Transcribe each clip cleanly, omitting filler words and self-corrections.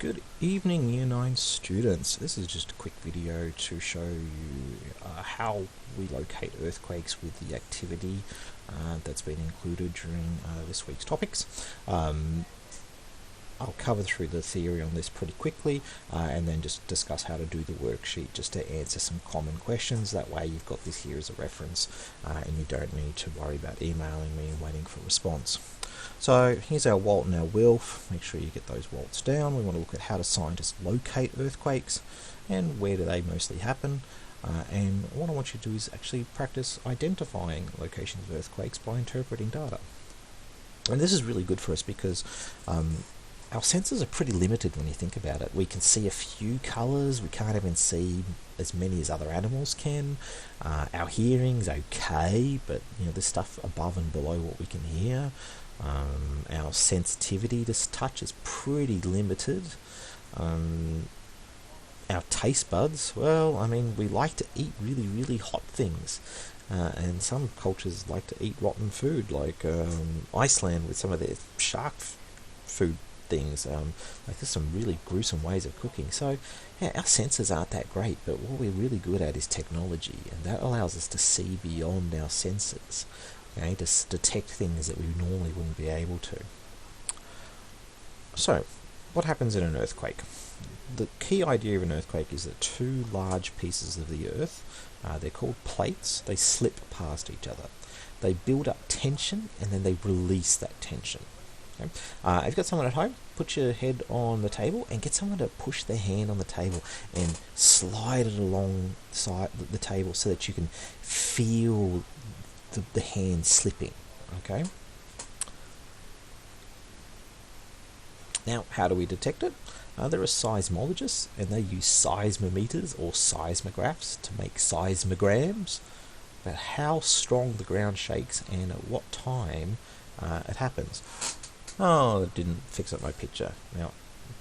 Good evening, Year 9 students. This is just a quick video to show you how we locate earthquakes with the activity that's been included during this week's topics. I'll cover through the theory on this pretty quickly and then just discuss how to do the worksheet just to answer some common questions. That way you've got this here as a reference and you don't need to worry about emailing me and waiting for a response. So here's our Walt and our Wilf. Make sure you get those Walts down. We want to look at how do scientists locate earthquakes and where do they mostly happen. And what I want you to do is actually practice identifying locations of earthquakes by interpreting data. And this is really good for us because our senses are pretty limited when you think about it. We can see a few colours, we can't even see as many as other animals can. Our hearing's okay, but there's stuff above and below what we can hear. Our sensitivity to touch is pretty limited. Our taste buds, well, we like to eat really, really hot things. And some cultures like to eat rotten food, like Iceland with some of their shark food things. There's some really gruesome ways of cooking. So yeah, our senses aren't that great, but what we're really good at is technology, and that allows us to see beyond our senses, to detect things that we normally wouldn't be able to. So what happens in an earthquake? The key idea of an earthquake is that two large pieces of the earth, they're called plates, they slip past each other. They build up tension and then they release that tension. Okay. If you've got someone at home, put your head on the table and get someone to push their hand on the table and slide it alongside the table so that you can feel the hand slipping. Okay. Now, how do we detect it? There are seismologists, and they use seismometers or seismographs to make seismograms about how strong the ground shakes and at what time it happens. Oh, it didn't fix up my picture. Now,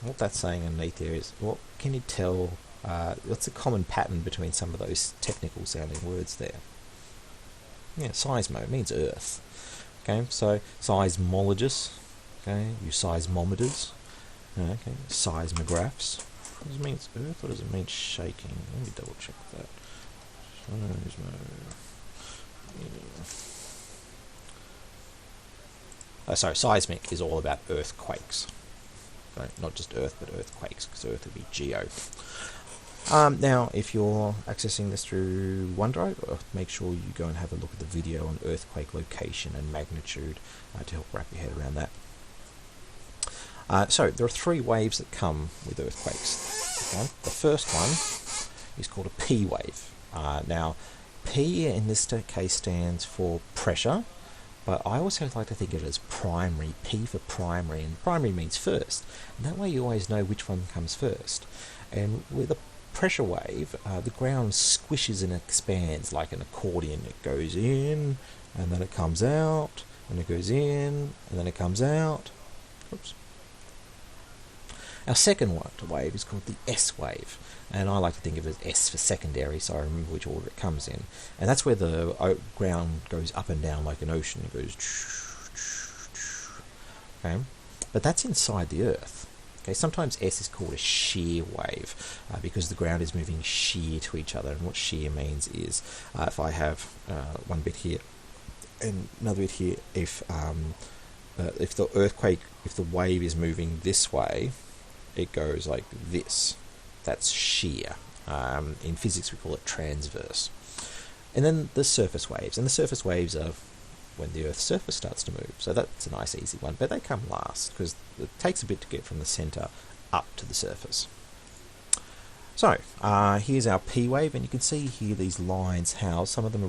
what that's saying underneath there is, what can you tell, what's a common pattern between some of those technical sounding words there? Yeah, seismo means earth. Okay, so seismologists, okay, use seismometers. Okay, seismographs. What does it mean earth, or does it mean shaking? Let me double check that. Seismic is all about earthquakes. Okay, not just earth, but earthquakes, because earth would be geo. Now, if you're accessing this through OneDrive, make sure you go and have a look at the video on earthquake location and magnitude to help wrap your head around that. So there are three waves that come with earthquakes. Okay? The first one is called a P wave. Now, P in this case stands for pressure, but I also like to think of it as primary, P for primary, and primary means first. And that way you always know which one comes first. And with a pressure wave, the ground squishes and expands like an accordion. It goes in, and then it comes out, and it goes in, and then it comes out. Oops. Our second wave is called the S wave, and I like to think of it as S for secondary, so I remember which order it comes in. And that's where the ground goes up and down like an ocean. It goes, okay, but that's inside the earth. Okay, sometimes S is called a shear wave because the ground is moving shear to each other. And what shear means is if I have one bit here and another bit here, if the wave is moving this way, it goes like this. That's shear. In physics we call it transverse. And then the surface waves. And the surface waves are when the Earth's surface starts to move. So that's a nice easy one. But they come last because it takes a bit to get from the centre up to the surface. So here's our P wave, and you can see here these lines how some of them are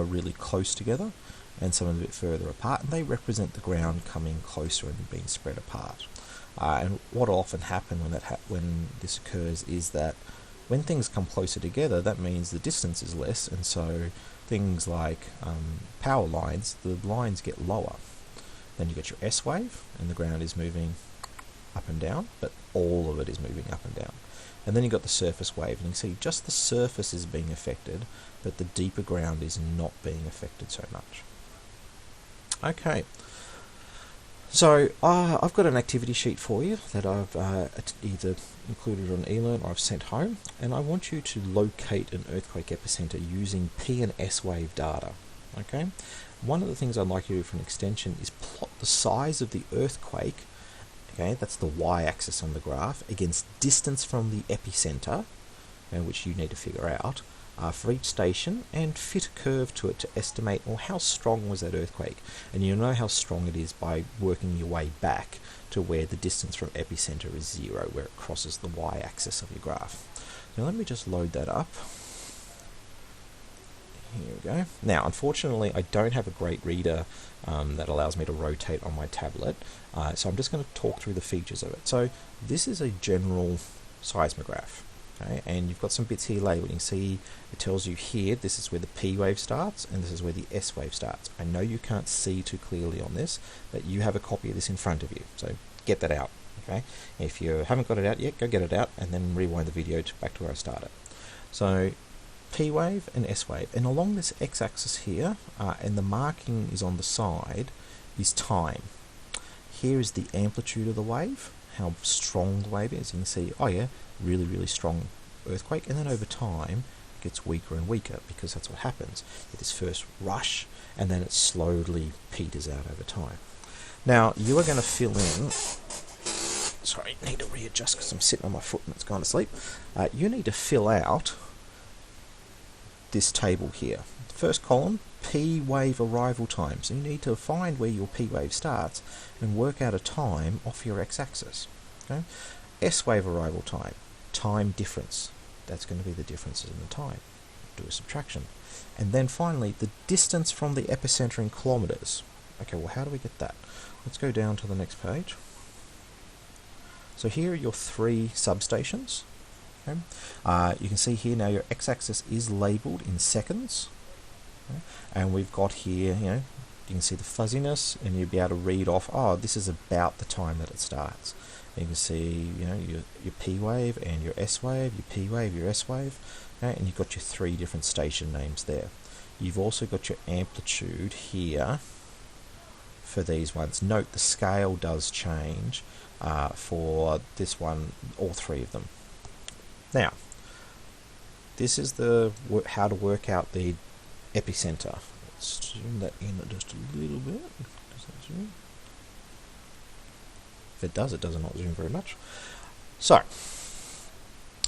really close together and some of them a bit further apart, and they represent the ground coming closer and being spread apart. And what will often happen when this occurs is that when things come closer together, that means the distance is less, and so things like power lines, the lines get lower. Then you get your S wave, and the ground is moving up and down, but all of it is moving up and down. And then you've got the surface wave, and you can see just the surface is being affected, but the deeper ground is not being affected so much. Okay. So I've got an activity sheet for you that I've either included on eLearn or I've sent home, and I want you to locate an earthquake epicenter using P and S wave data. Okay, one of the things I'd like you to do for an extension is plot the size of the earthquake, okay, that's the y-axis on the graph, against distance from the epicenter, which you need to figure out, for each station, and fit a curve to it to estimate, well, how strong was that earthquake. And you'll know how strong it is by working your way back to where the distance from epicenter is 0, where it crosses the y-axis of your graph. Now let me just load that up. Here we go. Now, unfortunately, I don't have a great reader that allows me to rotate on my tablet, so I'm just going to talk through the features of it. So this is a general seismograph. Okay, and you've got some bits here labeled. You can see it tells you here this is where the P wave starts and this is where the S wave starts. I know you can't see too clearly on this, but you have a copy of this in front of you, so get that out. Okay, if you haven't got it out yet, go get it out and then rewind the video back to where I started. So P wave and S wave, and along this x-axis here, and the marking is on the side, is time. Here is the amplitude of the wave, how strong the wave is. You can see, oh yeah, really strong earthquake, and then over time it gets weaker and weaker, because that's what happens. At this first rush, and then it slowly peters out over time. Now you are going to fill in, sorry, I need to readjust because I'm sitting on my foot and it's gone to sleep. You need to fill out this table here. First column, P wave arrival time. So you need to find where your P wave starts and work out a time off your x-axis. Okay? S wave arrival time, time difference. That's going to be the differences in the time. Do a subtraction. And then finally, the distance from the epicenter in kilometers. Okay, well, how do we get that? Let's go down to the next page. So here are your 3 substations. Okay. You can see here now your x-axis is labelled in seconds, okay. And we've got here, you can see the fuzziness, and you'll be able to read off, oh, this is about the time that it starts. And you can see, your P wave and your S wave, your P wave, your S wave, okay. And you've got your 3 different station names there. You've also got your amplitude here for these ones. Note the scale does change for this one, all 3 of them. Now, this is how to work out the epicenter. Let's zoom that in just a little bit. Does that zoom? If it does, it does not zoom very much. So,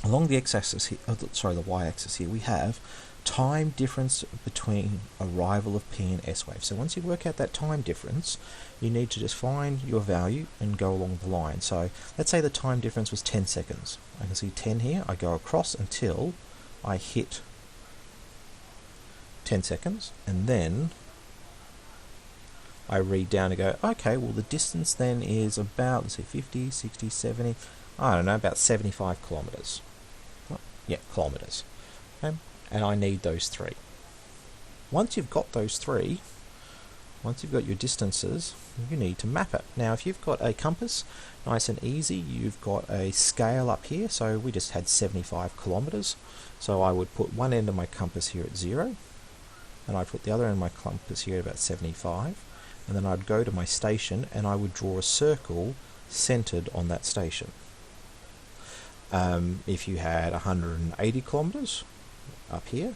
along the x-axis here, the y-axis here, we have time difference between arrival of P and S wave. So once you work out that time difference, you need to just find your value and go along the line. So let's say the time difference was 10 seconds. I can see 10 here. I go across until I hit 10 seconds, and then I read down and go, okay, well the distance then is about, let's see, 50, 60, 70, I don't know, about 75 kilometers. Yeah, kilometers. Okay. And I need those 3. Once you've got those 3, once you've got your distances, you need to map it. Now if you've got a compass, nice and easy, you've got a scale up here, so we just had 75 kilometers. So I would put one end of my compass here at 0, and I'd put the other end of my compass here at about 75, and then I'd go to my station and I would draw a circle centered on that station. If you had 180 kilometers, up here,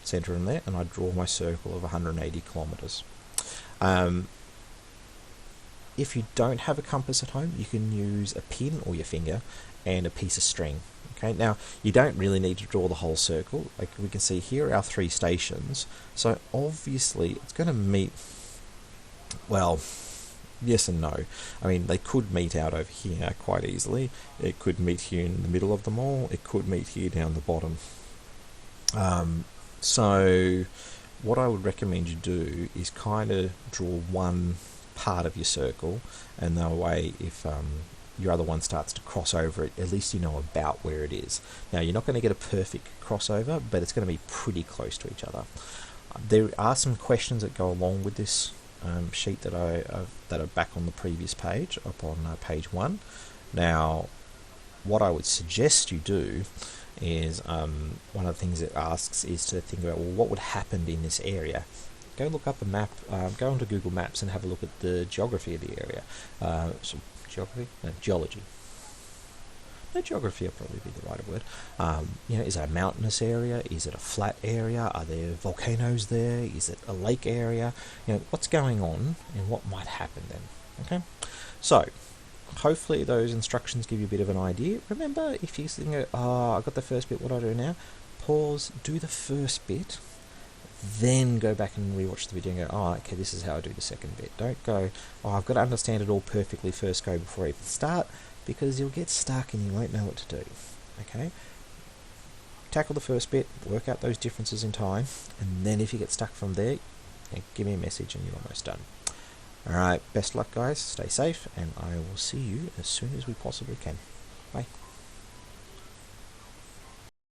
center in there, and I draw my circle of 180 kilometers. If you don't have a compass at home, you can use a pin or your finger and a piece of string. Okay, now you don't really need to draw the whole circle. Like we can see here are our 3 stations, so obviously it's going to meet, well, yes and no. I mean, they could meet out over here quite easily. It could meet here in the middle of them all. It could meet here down the bottom. So what I would recommend you do is kind of draw one part of your circle, and that way if your other one starts to cross over it, at least you know about where it is. Now you're not going to get a perfect crossover, but it's going to be pretty close to each other. There are some questions that go along with this sheet that are back on the previous page, up on page 1. Now what I would suggest you do is, one of the things it asks is to think about, well, what would happen in this area? go look up a map, go onto Google Maps and have a look at the geography of the area. Geology. No, geography will probably be the right word. Is it a mountainous area? Is it a flat area? Are there volcanoes there? Is it a lake area? What's going on and what might happen then? Okay, so hopefully those instructions give you a bit of an idea. Remember, if you think, I got the first bit, what do I do now? Pause, do the first bit, then go back and rewatch the video and go, okay, this is how I do the second bit. Don't go, I've got to understand it all perfectly first go before I even start, because you'll get stuck and you won't know what to do. Okay? Tackle the first bit, work out those differences in time, and then if you get stuck from there, give me a message and you're almost done. Alright, best luck guys, stay safe, and I will see you as soon as we possibly can.